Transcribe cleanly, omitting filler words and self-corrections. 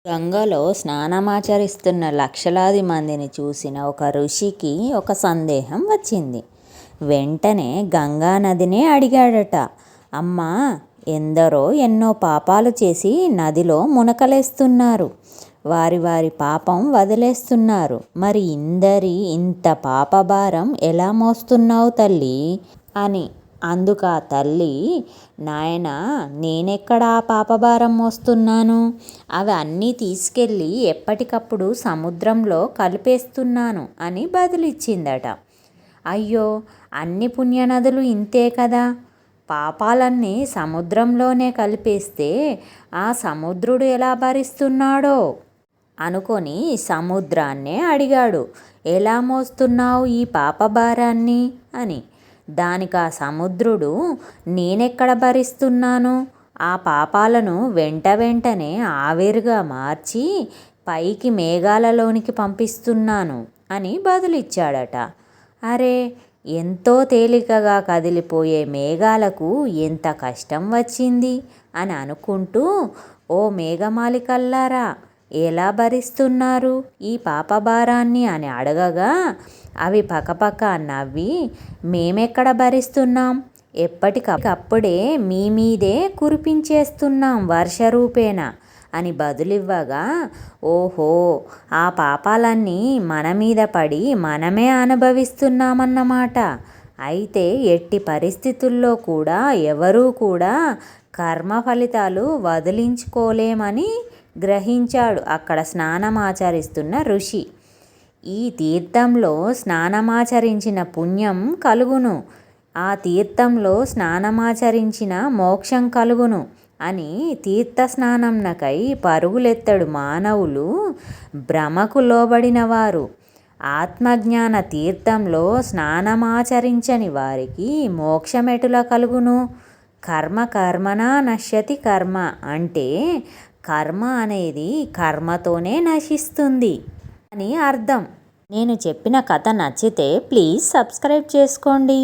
గంగలో స్నానమాచరిస్తున్న లక్షలాది మందిని చూసిన ఒక ఋషికి ఒక సందేహం వచ్చింది. వెంటనే గంగానదినే అడిగాడట, అమ్మా, ఎందరో ఎన్నో పాపాలు చేసి నదిలో మునకలేస్తున్నారు. వారి వారి పాపం వదిలేస్తున్నారు. మరి ఇంత పాపభారం ఎలా మోస్తున్నావు తల్లి అని. అందుకా తల్లి, నాయనా, నేనెక్కడ ఆ పాపభారం మోస్తున్నాను? అవి అన్నీ తీసుకెళ్ళి ఎప్పటికప్పుడు సముద్రంలో కలిపేస్తున్నాను అని బదులిచ్చిందట. అయ్యో, అన్ని పుణ్యనదులు ఇంతే కదా, పాపాలన్నీ సముద్రంలోనే కలిపేస్తే ఆ సముద్రుడు ఎలా భరిస్తున్నాడో అనుకొని సముద్రాన్నే అడిగాడు, ఎలా మోస్తున్నావు ఈ పాపభారాన్ని అని. దానికి ఆ సముద్రుడు, నేనెక్కడ భరిస్తున్నాను? ఆ పాపాలను వెంటనే ఆవిరిగా మార్చి పైకి మేఘాలలోనికి పంపిస్తున్నాను అని బదులిచ్చాడట. అరే, ఎంతో తేలికగా కదిలిపోయే మేఘాలకు ఎంత కష్టం వచ్చింది అని అనుకుంటూ, ఓ మేఘమాలికల్లారా, ఎలా భరిస్తున్నారు ఈ పాపభారాన్ని అని అడగగా అవి పకపక నవ్వి, మేమెక్కడ భరిస్తున్నాం, ఎప్పటికప్పుడే మీ మీదే కురిపించేస్తున్నాం వర్షరూపేణ అని బదులివ్వగా, ఓహో, ఆ పాపాలన్నీ మన మీద పడి మనమే అనుభవిస్తున్నామన్నమాట. అయితే ఎట్టి పరిస్థితుల్లో కూడా ఎవరూ కూడా కర్మ ఫలితాలు వదిలించుకోలేమని గ్రహించాడు అక్కడ స్నానమాచరిస్తున్న ఋషి. ఈ తీర్థంలో స్నానమాచరించిన పుణ్యం కలుగును, ఆ తీర్థంలో స్నానమాచరించిన మోక్షం కలుగును అని తీర్థస్నానంనకై పరుగులెత్తడు మానవులు భ్రమకు లోబడినవారు. ఆత్మజ్ఞాన తీర్థంలో స్నానమాచరించని వారికి మోక్షమెటుల కలుగును? కర్మ కర్మణా నశ్యతి కర్మ అంటే కర్మ అనేది కర్మతోనే నశిస్తుంది అని అర్థం. నేను చెప్పిన కథ నచ్చితే ప్లీజ్ సబ్స్క్రైబ్ చేసుకోండి.